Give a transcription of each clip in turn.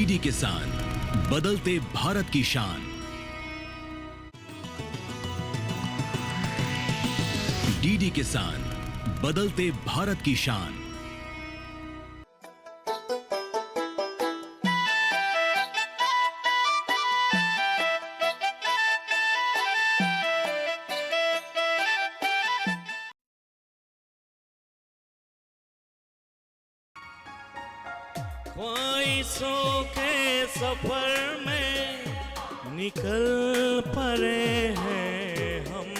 DD किसान, बदलते भारत की शान। डीडी किसान, बदलते भारत की शान। ख्वाहिशों के सफर में निकल पड़े हैं हम,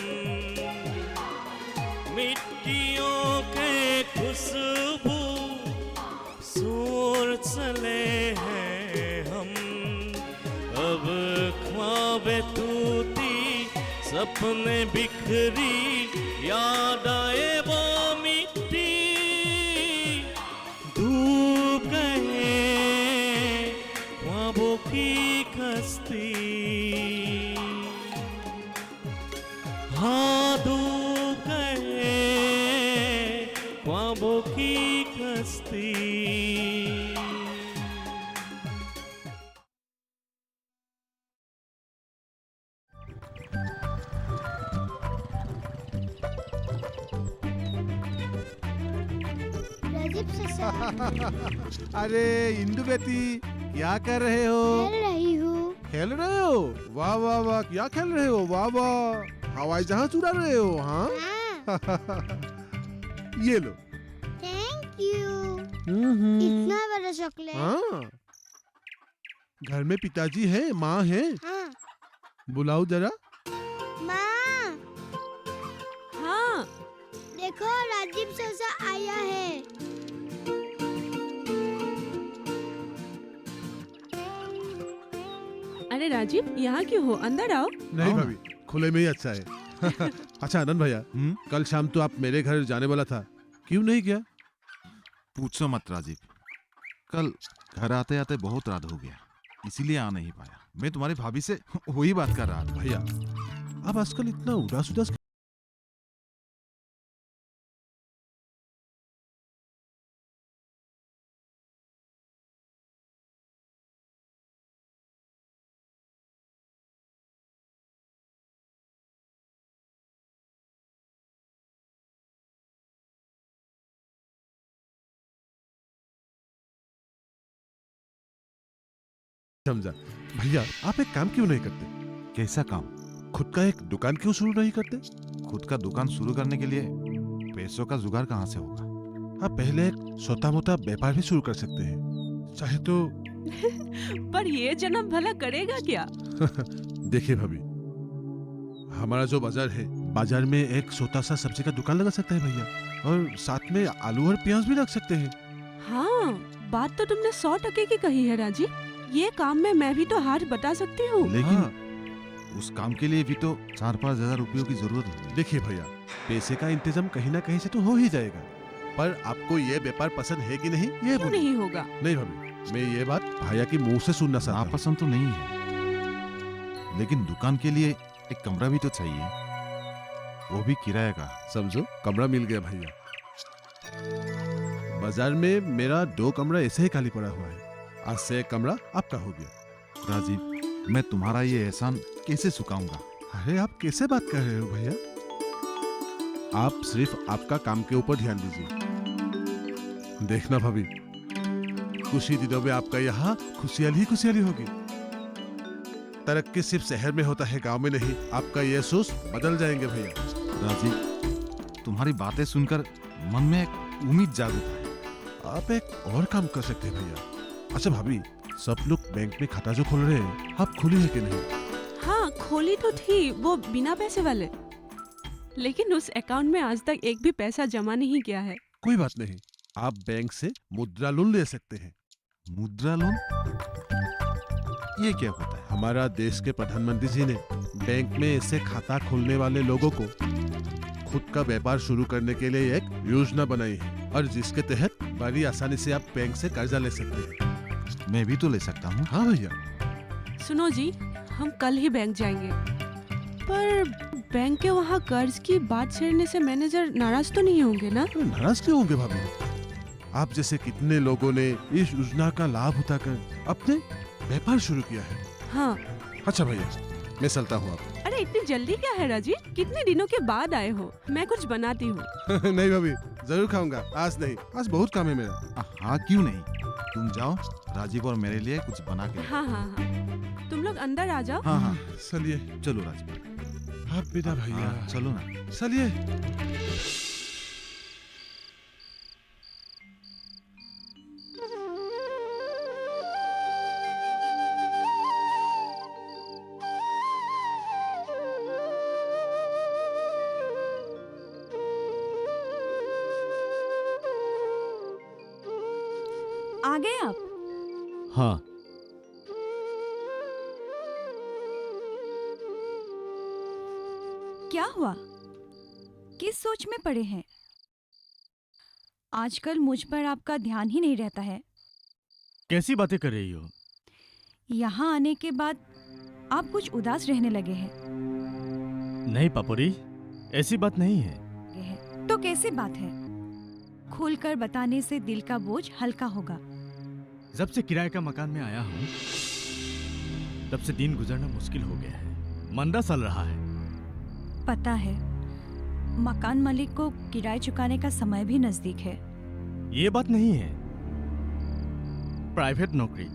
मिट्टियों के खुशबू सूर चले हैं हम। अब ख्वाबें टूटी, सपने बिखरी, याद आए वो मिट्टी, डूब गए ख्वाबों की कश्ती। हाँ, डूब गए ख्वाबों की कश्ती। राजीव चाचा, अरे इंदु बेटी, क्या कर रहे हो? खेल रही हूँ। खेल रहे हो? वाह वाह वाह, क्या खेल रहे हो? वाह वाह, हवाई जहाज उड़ा रहे हो? हाँ हाँ, ये लो। Thank you. हम्म। इतना बड़ा चॉकलेट। हाँ, घर में पिताजी है, माँ है, हाँ, बुलाओ जरा। माँ हाँ, देखो राजीव चाचा आया है। अरे राजीव, यहाँ क्यों हो? अंदर आओ। नहीं भाभी, खुले में ही अच्छा है। अच्छा आनंद भैया, कल शाम तो आप मेरे घर जाने वाला था, क्यों नहीं गया? पूछो मत राजीव, कल घर आते आते बहुत रात हो गया, इसीलिए आ नहीं पाया। मैं तुम्हारी भाभी से वही बात कर रहा था। भैया, आप आजकल इतना उदास उदास समझा। भैया, आप एक काम क्यों नहीं करते? कैसा काम? खुद का एक दुकान क्यों शुरू नहीं करते? खुद का दुकान शुरू करने के लिए पैसों का जुगाड़ कहाँ से होगा? आप पहले एक छोटा मोटा व्यापार भी शुरू कर सकते हैं, चाहे तो। पर ये जन्म भला करेगा क्या? देखिए भाभी, हमारा जो बाजार है, बाजार में एक छोटा सा सब्जी का दुकान लगा सकते हैं भैया, और साथ में आलू और प्याज भी रख सकते हैं। हाँ, बात तो तुमने 100% की कही है राजीव। ये काम में मैं भी तो हाथ बटा सकती हूँ। लेकिन हाँ। उस काम के लिए भी तो 4-5 हजार रुपयों की जरूरत होगी। देखिए भैया, पैसे का इंतजाम कहीं ना कहीं से तो हो ही जाएगा, पर आपको ये व्यापार पसंद है कि नहीं, ये क्यों बोलिए। नहीं होगा? नहीं भाभी, मैं ये बात भैया की मुंह से सुनना चाहता हूँ। नापसंद तो नहीं है, लेकिन दुकान के लिए एक कमरा भी तो चाहिए, वो भी किराए का। समझो, कमरा मिल गया भैया। बाजार में मेरा 2 कमरा ऐसे ही खाली पड़ा हुआ है, आज से एक कमरा आपका हो गया। राजीव, मैं तुम्हारा ये एहसान कैसे चुकाऊंगा? अरे आप कैसे बात कर रहे हो भैया? आप सिर्फ आपका काम के ऊपर ध्यान दीजिए। देखना भाभी, कुछ ही दिनों में आपका यहाँ खुशहाली ही खुशहाली होगी। तरक्की सिर्फ शहर में होता है, गांव में नहीं। आपका ये सोच बदल जाएंगे भैया। राजीव, तुम्हारी बातें सुनकर मन में एक उम्मीद जाग उठा है। आप एक और काम कर सकते हैं भैया। अच्छा भाभी, सब लोग बैंक में खाता जो खोल रहे हैं, आप खोली है कि नहीं? हाँ, खोली तो थी, वो बिना पैसे वाले, लेकिन उस अकाउंट में आज तक एक भी पैसा जमा नहीं किया है। कोई बात नहीं, आप बैंक से मुद्रा लोन ले सकते हैं। मुद्रा लोन? ये क्या होता है? हमारा देश के प्रधानमंत्री जी ने बैंक में ऐसे खाता खोलने वाले लोगों को खुद का व्यापार शुरू करने के लिए एक योजना बनाई है, और जिसके तहत बड़ी आसानी से आप बैंक से कर्जा ले सकते हैं। मैं भी तो ले सकता हूँ? हाँ भैया। सुनो जी, हम कल ही बैंक जाएंगे, पर बैंक के वहाँ कर्ज की बात छेड़ने से मैनेजर नाराज तो नहीं होंगे ना? नाराज क्यों होंगे भाभी? आप जैसे कितने लोगों ने इस योजना का लाभ उठाकर अपने व्यापार शुरू किया है। हाँ। अच्छा भैया, मैं चलता हूँ आप। अरे इतनी जल्दी क्या है राजीव, कितने दिनों के बाद आए हो। मैं कुछ बनाती हूँ। नहीं भाभी, जरूर खाऊंगा। आज नहीं, आज बहुत काम है मेरा। हाँ क्यों नहीं, तुम जाओ, राजीव और मेरे लिए कुछ बना के। हाँ हाँ हाँ, तुम लोग अंदर आ जाओ। हाँ हाँ चलिए। चलो राजीव। आप बेटा भैया। हाँ, चलो ना। चलिए। आ गए आप? हाँ। क्या हुआ, किस सोच में पड़े हैं? आजकल मुझ पर आपका ध्यान ही नहीं रहता है। कैसी बातें कर रही हो? यहाँ आने के बाद आप कुछ उदास रहने लगे हैं। नहीं पापोरी, ऐसी बात नहीं है। तो कैसी बात है? खुलकर बताने से दिल का बोझ हल्का होगा। जब से किराए का मकान में आया हूँ, तब से दिन गुजरना मुश्किल हो गया है। मंदा चल रहा है। पता है, मकान मालिक को किराया चुकाने का समय भी नजदीक है। ये बात नहीं है। प्राइवेट नौकरी,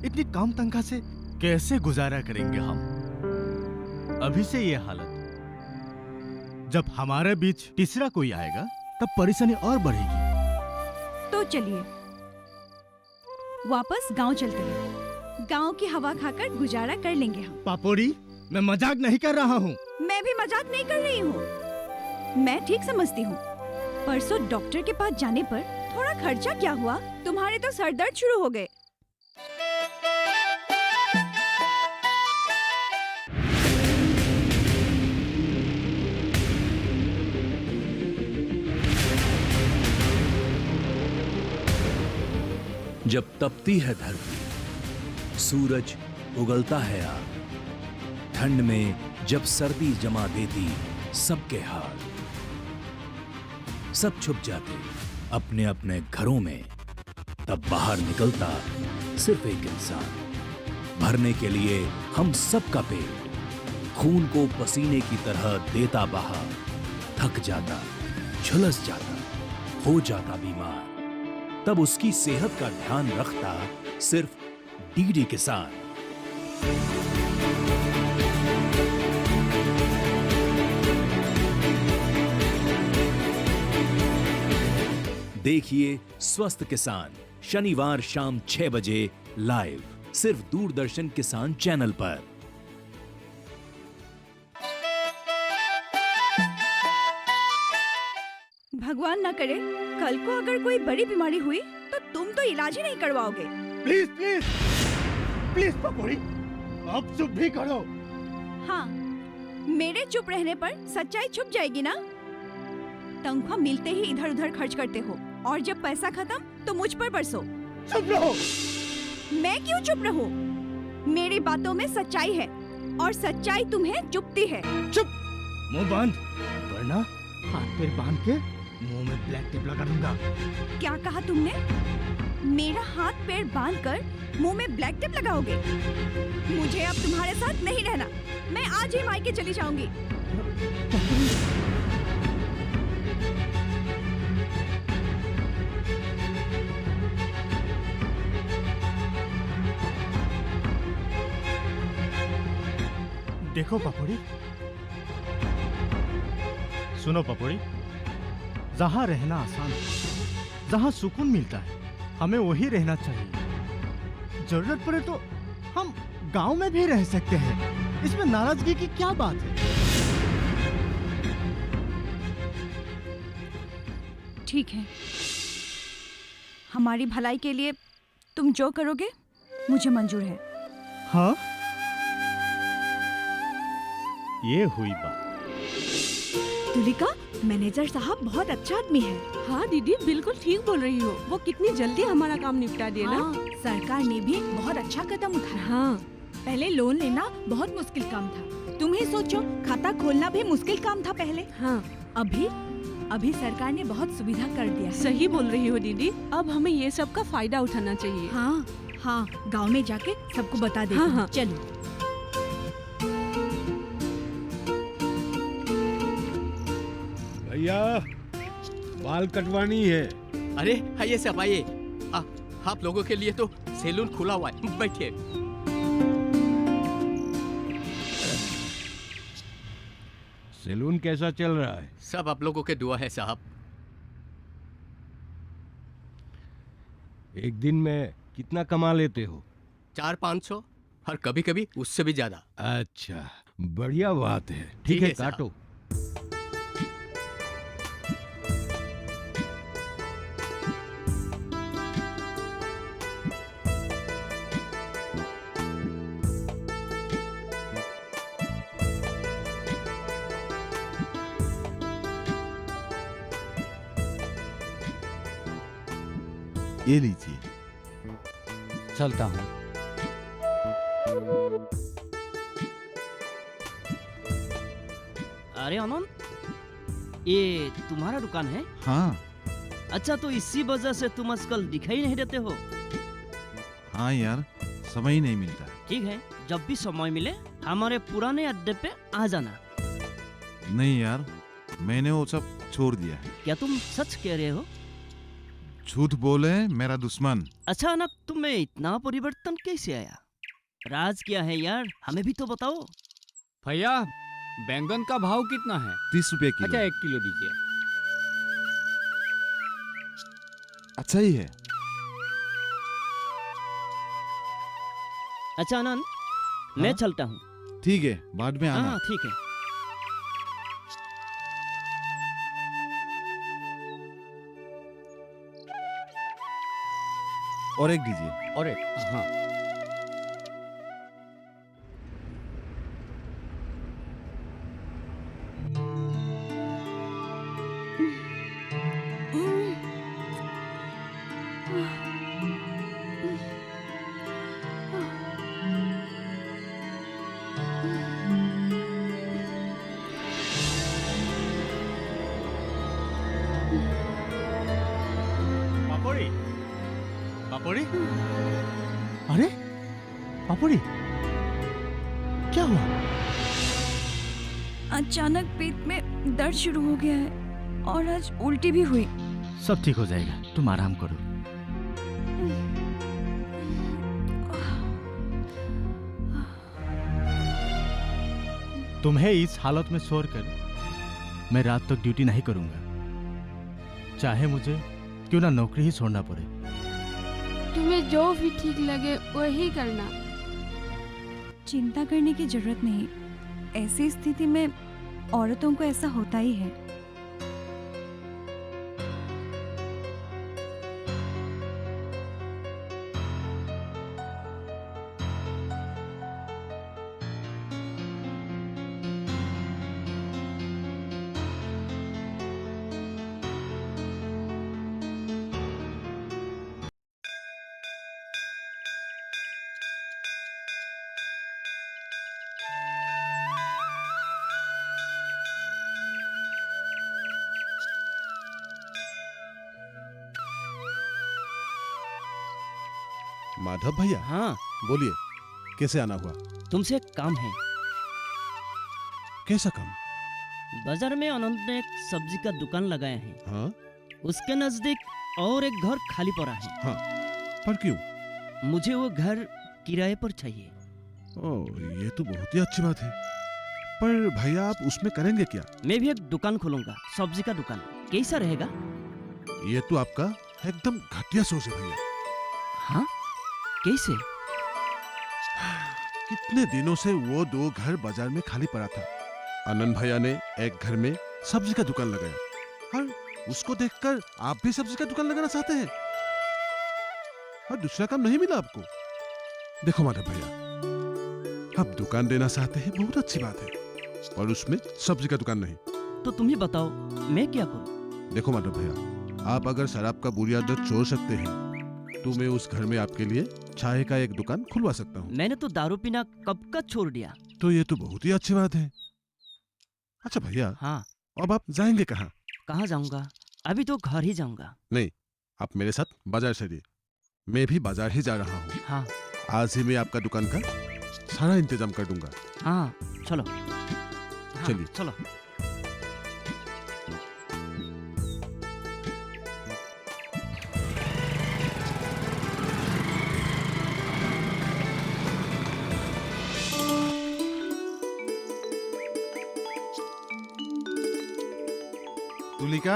इतनी कम तनख्वाह से कैसे गुजारा करेंगे हम? अभी से ये हालत, जब हमारे बीच तीसरा कोई आएगा तब परेशानी और बढ़ेगी। तो चलिए वापस गांव चलते हैं। गांव की हवा खाकर गुजारा कर लेंगे हम। पापोरी, मैं मजाक नहीं कर रहा हूँ। मैं भी मजाक नहीं कर रही हूँ। मैं ठीक समझती हूँ। परसों डॉक्टर के पास जाने पर थोड़ा खर्चा क्या हुआ, तुम्हारे तो सर दर्द शुरू हो गए। जब तपती है धरती, सूरज उगलता है आग, ठंड में जब सर्दी जमा देती सबके हाल, सब छुप जाते अपने अपने घरों में, तब बाहर निकलता सिर्फ एक इंसान, भरने के लिए हम सबका पेट, खून को पसीने की तरह देता बहा, थक जाता, झुलस जाता, हो जाता बीमार, तब उसकी सेहत का ध्यान रखता सिर्फ डीडी किसान। देखिए स्वस्थ किसान शनिवार शाम 6 बजे लाइव, सिर्फ दूरदर्शन किसान चैनल पर। भगवान ना करे कल को अगर कोई बड़ी बीमारी हुई तो तुम तो इलाज ही नहीं करवाओगे। प्लीज प्लीज प्लीज पापोरी, आप चुप भी करो। हाँ, मेरे चुप रहने पर सच्चाई छुप जाएगी ना। तनख्वाह मिलते ही इधर उधर खर्च करते हो और जब पैसा खत्म तो मुझ पर बरसो। चुप रहो। मैं क्यों चुप रहूं? मेरी बातों में सच्चाई है और सच्चाई तुम्हें चुभती है। चुप, मुंह बंद, वरना हाथ पैर बांध के मुंह में ब्लैक टेप लगा दूंगा। क्या कहा तुमने? मेरा हाथ पैर बांधकर मुंह में ब्लैक टेप लगाओगे? मुझे अब तुम्हारे साथ नहीं रहना। मैं आज ही मायके चली जाऊंगी। देखो पापोरी, सुनो पापोरी, जहां रहना आसान है, जहां सुकून मिलता है, हमें वही रहना चाहिए। जरूरत पड़े तो हम गांव में भी रह सकते हैं। इसमें नाराजगी की क्या बात है? ठीक है, हमारी भलाई के लिए तुम जो करोगे मुझे मंजूर है। हाँ, ये हुई बात। तुलिका, मैनेजर साहब बहुत अच्छा आदमी है। हाँ दीदी, बिल्कुल ठीक बोल रही हो। वो कितनी जल्दी हमारा काम निपटा दिया ना। सरकार ने भी बहुत अच्छा कदम उठाया। हाँ, पहले लोन लेना बहुत मुश्किल काम था। तुम ही सोचो, खाता खोलना भी मुश्किल काम था पहले। हाँ, अभी अभी सरकार ने बहुत सुविधा कर दिया है। सही बोल रही हो दीदी, अब हमें ये सब का फायदा उठाना चाहिए। हाँ हाँ, गांव में जाके सबको बता दे। हाँ, हाँ। चलो। भैया बाल कटवानी है। अरे आइए सब आइए। आप लोगों के लिए तो सैलून खुला हुआ है, बैठिए। सैलून कैसा चल रहा है? सब आप लोगों के दुआ है साहब। एक दिन में कितना कमा लेते हो? 400-500 और कभी कभी उससे भी ज्यादा। अच्छा, बढ़िया बात है। ठीक ठीक है है, साहब। काटो। ये लीजिए। चलता हूँ। अरे आनंद, ये तुम्हारा दुकान है? हाँ अच्छा, तो इसी वजह से तुम आजकल दिखाई नहीं देते हो। हाँ यार, समय ही नहीं मिलता। ठीक है, जब भी समय मिले हमारे पुराने अड्डे पे आ जाना। नहीं यार, मैंने वो सब छोड़ दिया है। क्या तुम सच कह रहे हो? झूठ बोले मेरा दुश्मन। अच्छा अनक, तुम्हें इतना परिवर्तन कैसे आया? राज क्या है यार, हमें भी तो बताओ। भैया, बैंगन का भाव कितना है? 30 रुपए किलो। अच्छा, 1 किलो दीजिए। अच्छा ही है। अच्छा आनंद, मैं चलता हूँ। ठीक है, बाद में आना। हाँ ठीक है। और एक दीजिए। और एक, हाँ। पापड़ी, पापड़ी, अरे पापड़ी, क्या हुआ? अचानक पेट में दर्द शुरू हो गया है और आज उल्टी भी हुई। सब ठीक हो जाएगा, तुम आराम करो। तुम्हें इस हालत में छोड़कर मैं रात तक ड्यूटी नहीं करूंगा, चाहे मुझे क्यों ना नौकरी ही छोड़ना पड़े। तुम्हें जो भी ठीक लगे वही करना। चिंता करने की जरूरत नहीं, ऐसी स्थिति में औरतों को ऐसा होता ही है। माधव भैया, हाँ, बोलिए, कैसे आना हुआ? तुमसे एक काम है। कैसा काम? बाजार में आनंद ने एक सब्जी का दुकान लगाया है। हाँ, उसके नजदीक और एक घर खाली पड़ा है। हाँ, पर क्यों? मुझे वो घर किराए पर चाहिए। ओह, ये तो बहुत ही अच्छी बात है। पर भैया, आप उसमें करेंगे क्या? मैं भी एक दुकान खोलूंगा, सब्जी का दुकान। कैसा रहेगा? ये तो आपका एकदम घटिया सोच है भैया। हाँ, कैसे? कितने दिनों से वो 2 घर बाजार में खाली पड़ा था। आनंद भैया ने एक घर में सब्जी का दुकान लगाया और उसको देखकर आप भी सब्जी का दुकान लगाना चाहते हैं और दूसरा काम नहीं मिला आपको। देखो माधव भैया, आप दुकान देना चाहते हैं, बहुत अच्छी बात है, पर उसमें सब्जी का दुकान नहीं। तो तुम ही बताओ, मैं क्या करूं? देखो माधव भैया, आप अगर शराब का बुरी आदत छोड़ सकते हैं तो मैं उस घर में आपके लिए चाय का एक दुकान खुलवा सकता हूँ। मैंने तो दारू पीना कब का छोड़ दिया। तो ये तो बहुत ही अच्छी बात है। अच्छा भैया, हाँ, अब आप जाएंगे कहाँ? कहाँ जाऊंगा? अभी तो घर ही जाऊंगा। नहीं, आप मेरे साथ बाजार चलिए। मैं भी बाजार ही जा रहा हूँ। हाँ आज ही मैं आपका दुकान का सारा इंतजाम कर दूंगा। हाँ चलो। हाँ, चलिए। चलो। तुलिका,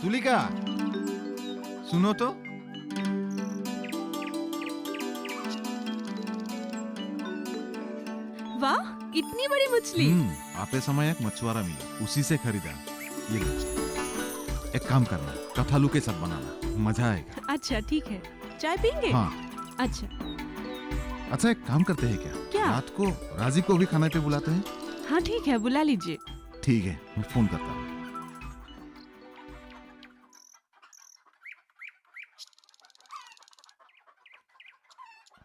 तुलिका, सुनो तो। वाह, इतनी बड़ी मछली। आते समय एक मछुआरा मिला, उसी से खरीदा। ये लो। एक काम करना, कथालू के साथ बनाना, मजा आएगा। अच्छा ठीक है, चाय पीएंगे? हाँ। अच्छा। अच्छा, एक काम करते हैं क्या? क्या? रात को राजीव को भी खाने पे बुलाते हैं। हाँ ठीक है, बुला लीजिए। ठीक है, मैं फोन करता हूँ।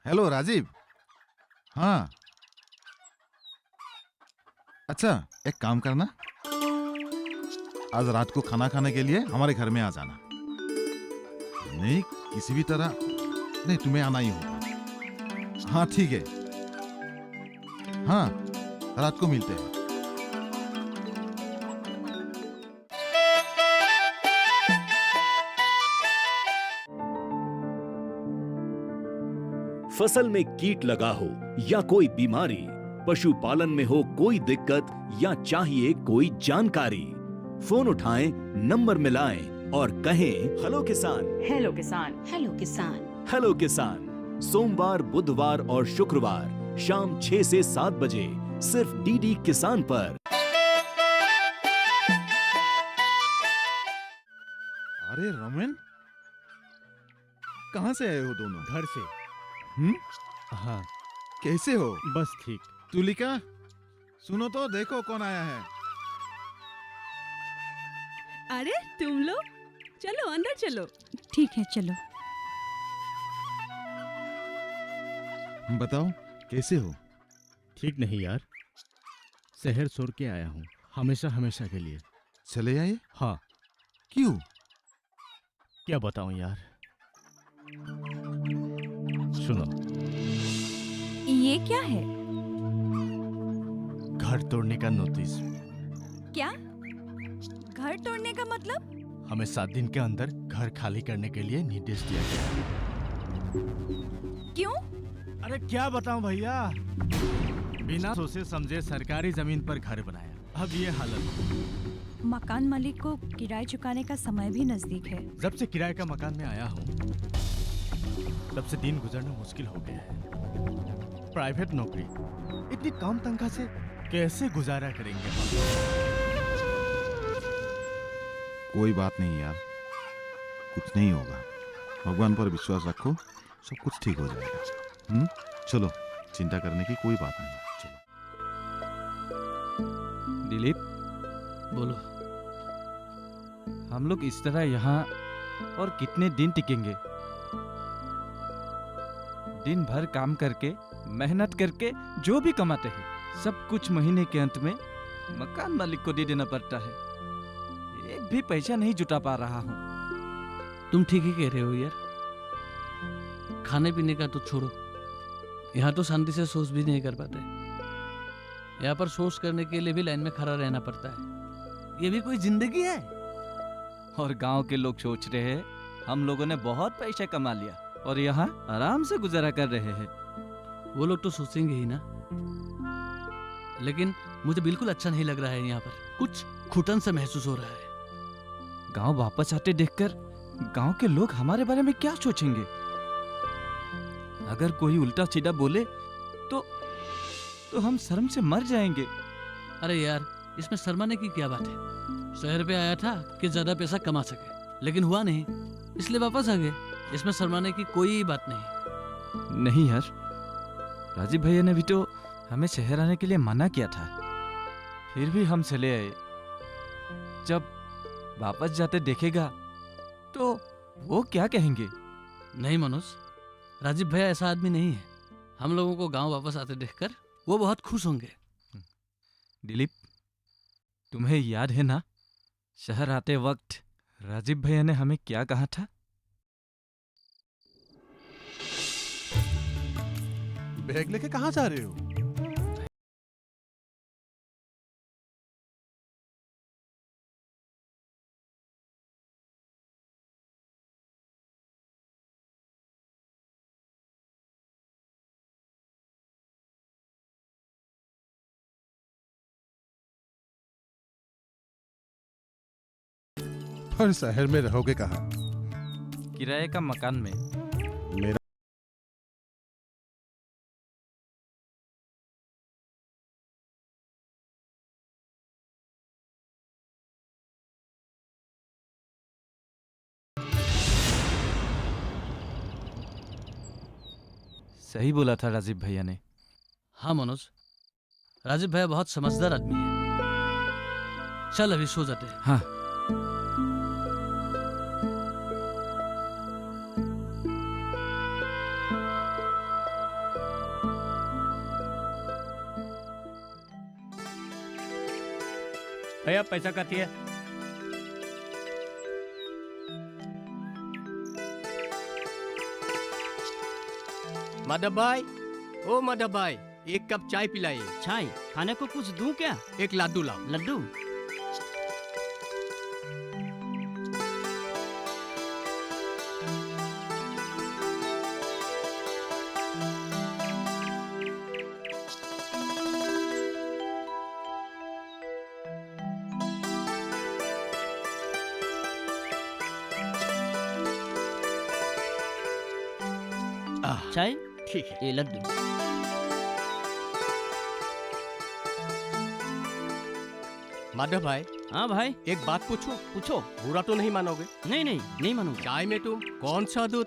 हेलो राजीव। हाँ, अच्छा एक काम करना, आज रात को खाना खाने के लिए हमारे घर में आ जाना। नहीं, किसी भी तरह नहीं, तुम्हें आना ही होगा। हाँ ठीक है, हाँ रात को मिलते हैं। फसल में कीट लगा हो या कोई बीमारी, पशुपालन में हो कोई दिक्कत या चाहिए कोई जानकारी, फोन उठाएं, नंबर मिलाएं और कहें हेलो किसान। हेलो किसान। हेलो किसान। हेलो किसान, सोमवार, बुधवार और शुक्रवार शाम 6 से 7 बजे सिर्फ डीडी किसान पर। अरे रमन, कहाँ से आए हो दोनों? घर से। हाँ। कैसे हो? बस ठीक। तुलिका, सुनो तो, देखो कौन आया है। अरे तुम लोग, चलो अंदर चलो। ठीक है चलो। बताओ कैसे हो? ठीक नहीं यार, शहर छोड़ के आया हूँ, हमेशा हमेशा के लिए। चले आए? हाँ। क्यों? क्या बताऊं यार, सुनो। ये क्या है? घर तोड़ने का नोटिस। क्या? घर तोड़ने का मतलब? हमें 7 दिन के अंदर घर खाली करने के लिए निर्देश दिया गया। क्यों? अरे क्या बताऊं भैया, बिना सोचे समझे सरकारी जमीन पर घर बनाया, अब ये हालत। मकान मालिक को किराया चुकाने का समय भी नजदीक है। जब से किराए का मकान में आया हूँ तब से दिन गुजरना मुश्किल हो गया है। प्राइवेट नौकरी, इतनी कम तनख्वाह से कैसे गुजारा करेंगे हम? कोई बात नहीं यार, कुछ नहीं होगा। भगवान पर विश्वास रखो, सब कुछ ठीक हो जाएगा। चलो, चिंता करने की कोई बात नहीं। चलो। दिलीप, बोलो। हम लोग इस तरह यहाँ और कितने दिन टिकेंगे? दिन भर काम करके, मेहनत करके जो भी कमाते हैं, सब कुछ महीने के अंत में मकान मालिक को दे देना पड़ता है। एक भी पैसा नहीं जुटा पा रहा हूँ। तुम ठीक ही कह रहे हो यार। खाने पीने का तो छोड़ो, यहाँ तो शांति से सोच भी नहीं कर पाते। यहाँ पर सोच करने के लिए भी लाइन में खड़ा रहना पड़ता है। ये भी कोई जिंदगी है? और गांव के लोग सोच रहे हैं हम लोगों ने बहुत पैसा कमा लिया और यहाँ आराम से गुजारा कर रहे हैं। वो लोग तो सोचेंगे ही ना, लेकिन मुझे बिल्कुल अच्छा नहीं लग रहा है। यहाँ पर कुछ घुटन सा महसूस हो रहा है। गांव वापस आते देखकर गांव के लोग हमारे बारे में क्या सोचेंगे? अगर कोई उल्टा सीधा बोले तो हम शर्म से मर जाएंगे। अरे यार, इसमें शर्माने की क्या बात है? शहर पे आया था कि ज्यादा पैसा कमा सके, लेकिन हुआ नहीं, इसलिए वापस आ गए। इसमें शर्माने की कोई बात नहीं। नहीं यार, राजीव भैया ने भी तो हमें शहर आने के लिए मना किया था, फिर भी हम चले आए। जब वापस जाते देखेगा तो वो क्या कहेंगे? नहीं मनोज, राजीव भैया ऐसा आदमी नहीं है। हम लोगों को गांव वापस आते देखकर वो बहुत खुश होंगे। दिलीप, तुम्हें याद है ना, शहर आते वक्त राजीव भैया ने हमें क्या कहा था? बैग लेके कहाँ जा रहे हो? पर शहर में रहोगे कहाँ? किराए का मकान में। मेरा सही बोला था राजीव भैया ने। हाँ मनोज, राजीव भैया बहुत समझदार आदमी है। चल अभी सो जाते हैं। हाँ। भैया पैसा काटिए। माधव भाई, ओ माधव भाई, एक कप चाय पिलाइए। चाय खाने को कुछ दूं क्या? एक लड्डू लाओ। लड्डू? चाय ठीक है। ये लड्डू। माधव भाई। हाँ भाई। एक बात पूछूं? पूछो। बुरा तो नहीं मानोगे? नहीं नहीं, नहीं मानूंगा। चाय में तुम कौन सा दूध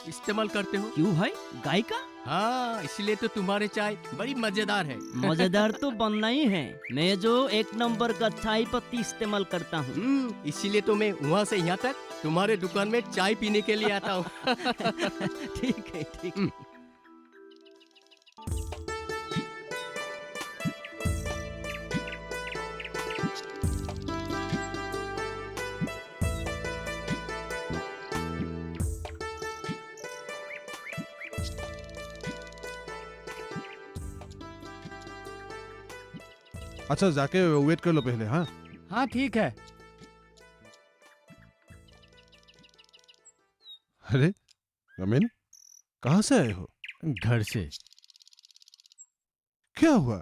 इस्तेमाल करते हो? क्यों भाई, गाय का? हाँ, इसलिए तो तुम्हारे चाय बड़ी मजेदार है। मजेदार तो बनना ही है। मैं जो 1 नंबर का चाय पत्ती इस्तेमाल करता हूँ। इसीलिए तो मैं वहाँ से यहाँ तक तुम्हारे दुकान में चाय पीने के लिए आता हूँ। ठीक है, ठीक है। अच्छा, जाके वेट कर लो पहले। हाँ हाँ ठीक है। अरे अमीन, कहाँ से आए हो? घर से। क्या हुआ?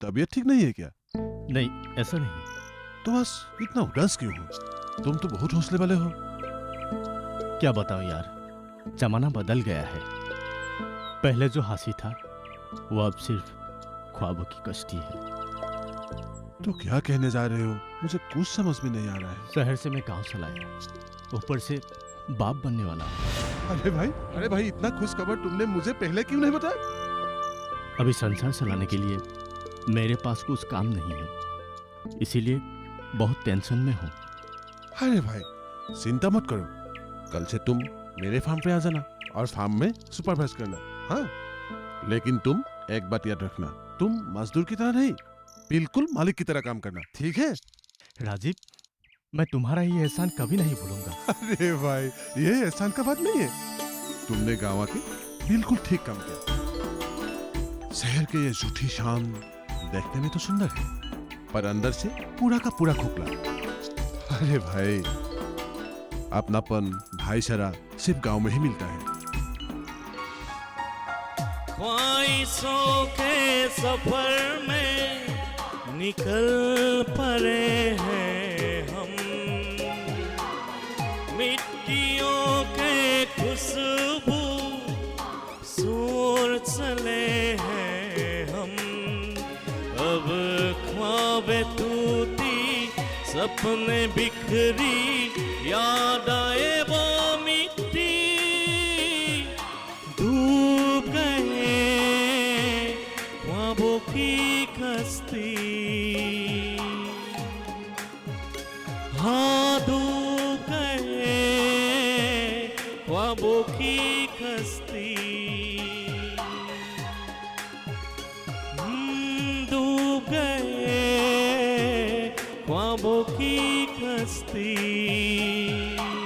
तबीयत ठीक नहीं है क्या? नहीं, ऐसा नहीं। तो बस इतना उदास क्यों हो? तुम तो बहुत हौसले वाले हो। क्या बताओ यार, जमाना बदल गया है। पहले जो हंसी था वो अब सिर्फ ख्वाबों की कश्ती है। तो क्या कहने जा रहे हो? मुझे कुछ समझ में नहीं आ रहा है। शहर से मैं गांव चला आया, ऊपर से बाप बनने वाला। अरे भाई, इतना खुश खबर तुमने मुझे पहले क्यों नहीं बताया? अभी संसार चलाने के लिए मेरे पास कुछ काम नहीं है, इसीलिए बहुत टेंशन में हूँ। अरे भाई, चिंता मत करो। कल से तुम मेरे फार्म पे आ जाना और फार्म में सुपरवाइज करना। हाँ, लेकिन तुम एक बात याद रखना, तुम मजदूर की तरह नहीं, बिल्कुल मालिक की तरह काम करना, ठीक है? राजीव, मैं तुम्हारा ये एहसान कभी नहीं भूलूंगा। अरे भाई, ये एहसान का बात नहीं है। तुमने गाँव आके बिल्कुल ठीक काम किया। शहर के ये झूठी शान देखने में तो सुंदर है, पर अंदर से पूरा का पूरा खोखला। अरे भाई, अपनापन, भाईचारा सिर्फ गांव में ही मिलता है। ख्वाहिशों के सफर में निकल पड़े हैं हम, मिट्टियों के खुशबू सूर चले हैं हम। अब ख्वाबें टूटी, सपने बिखरी, याद आए वो मिट्टी, डूब गए ख्वाबों की कश्ती। हाँ, डूब गए ख्वाबों की कश्ती। डूब गए हस्ती